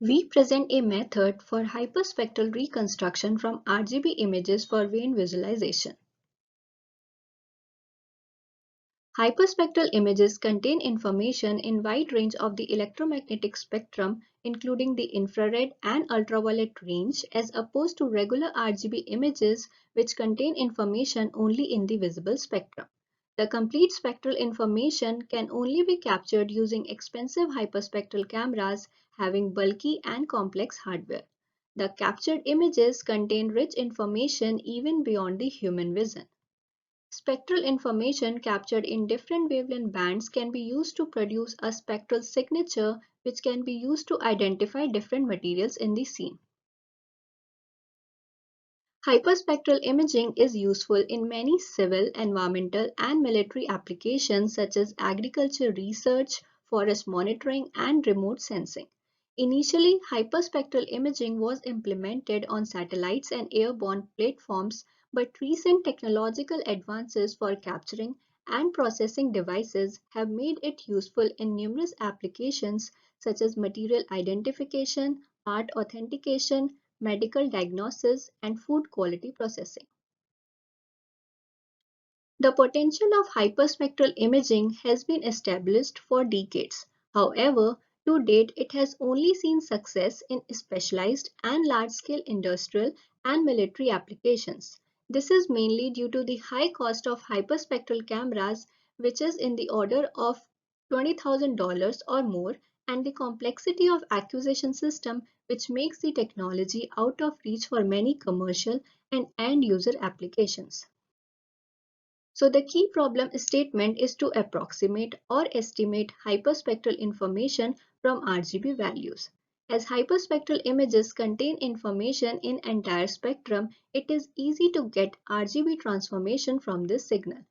We present a method for hyperspectral reconstruction from RGB images for vein visualization. Hyperspectral images contain information in wide range of the electromagnetic spectrum, including the infrared and ultraviolet range, as opposed to regular RGB images which contain information only in the visible spectrum. The complete spectral information can only be captured using expensive hyperspectral cameras having bulky and complex hardware. The captured images contain rich information even beyond the human vision. Spectral information captured in different wavelength bands can be used to produce a spectral signature which can be used to identify different materials in the scene. Hyperspectral imaging is useful in many civil, environmental, and military applications such as agriculture research, forest monitoring, and remote sensing. Initially, hyperspectral imaging was implemented on satellites and airborne platforms, but recent technological advances for capturing and processing devices have made it useful in numerous applications such as material identification, art authentication, medical diagnosis, and food quality processing. The potential of hyperspectral imaging has been established for decades. However, to date, it has only seen success in specialized and large-scale industrial and military applications. This is mainly due to the high cost of hyperspectral cameras, which is in the order of $20,000 or more, and the complexity of acquisition system, which makes the technology out of reach for many commercial and end-user applications. So the key problem statement is to approximate or estimate hyperspectral information from RGB values. As hyperspectral images contain information in entire spectrum, it is easy to get RGB transformation from this signal.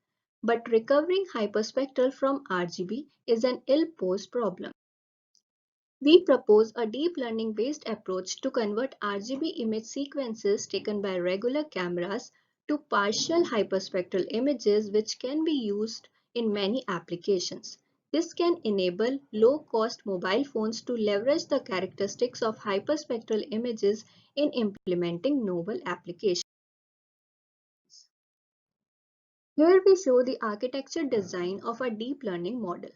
But recovering hyperspectral from RGB is an ill-posed problem. We propose a deep learning based approach to convert RGB image sequences taken by regular cameras to partial hyperspectral images which can be used in many applications. This can enable low-cost mobile phones to leverage the characteristics of hyperspectral images in implementing novel applications. Here we show the architecture design of a deep learning model.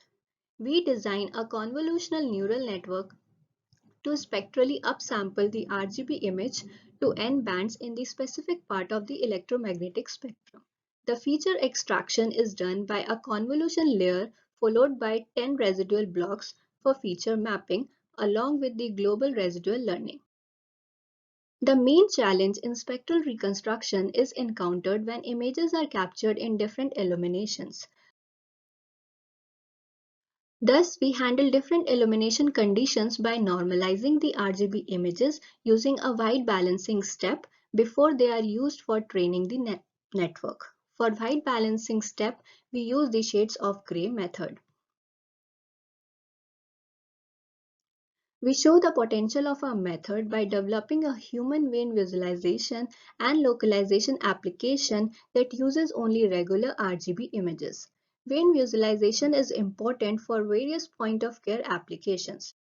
We design a convolutional neural network to spectrally upsample the RGB image to N bands in the specific part of the electromagnetic spectrum. The feature extraction is done by a convolution layer followed by 10 residual blocks for feature mapping along with the global residual learning. The main challenge in spectral reconstruction is encountered when images are captured in different illuminations. Thus, we handle different illumination conditions by normalizing the RGB images using a white balancing step before they are used for training the network. For white balancing step, we use the shades of gray method. We show the potential of our method by developing a human vein visualization and localization application that uses only regular RGB images. Vein visualization is important for various point-of-care applications.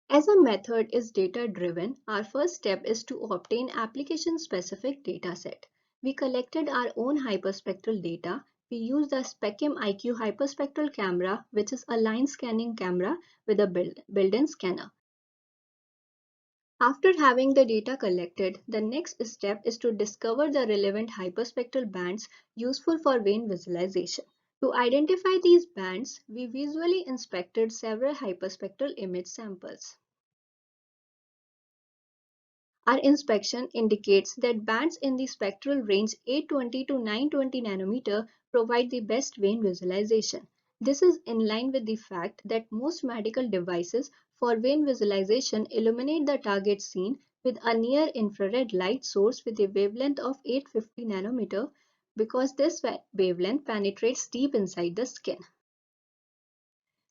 As our method is data-driven, our first step is to obtain application-specific dataset. We collected our own hyperspectral data. We used the SpecIM IQ hyperspectral camera, which is a line scanning camera with a built-in scanner. After having the data collected, the next step is to discover the relevant hyperspectral bands useful for vein visualization. To identify these bands, we visually inspected several hyperspectral image samples. Our inspection indicates that bands in the spectral range 820 to 920 nanometer provide the best vein visualization. This is in line with the fact that most medical devices for vein visualization illuminate the target scene with a near-infrared light source with a wavelength of 850 nanometer because this wavelength penetrates deep inside the skin.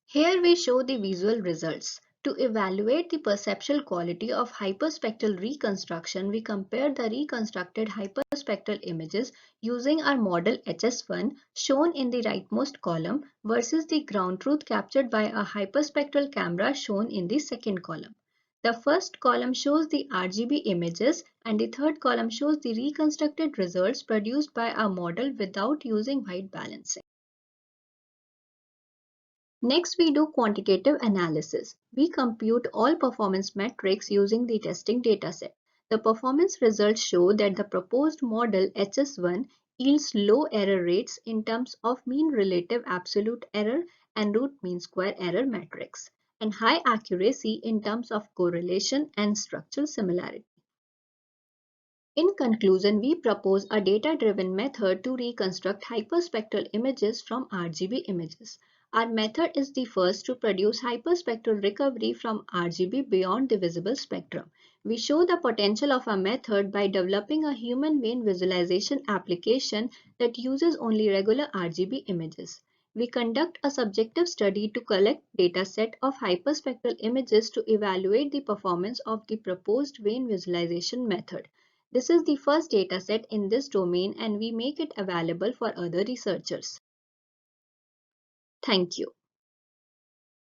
Here we show the visual results. To evaluate the perceptual quality of hyperspectral reconstruction, we compare the reconstructed hyperspectral images using our model HS1 shown in the rightmost column versus the ground truth captured by a hyperspectral camera shown in the second column. The first column shows the RGB images and the third column shows the reconstructed results produced by our model without using white balancing. Next, we do quantitative analysis. We compute all performance metrics using the testing dataset. The performance results show that the proposed model HS1 yields low error rates in terms of mean relative absolute error and root mean square error metrics, and high accuracy in terms of correlation and structural similarity. In conclusion, we propose a data-driven method to reconstruct hyperspectral images from RGB images. Our method is the first to produce hyperspectral recovery from RGB beyond the visible spectrum. We show the potential of our method by developing a human vein visualization application that uses only regular RGB images. We conduct a subjective study to collect dataset of hyperspectral images to evaluate the performance of the proposed vein visualization method. This is the first dataset in this domain and we make it available for other researchers. Thank you.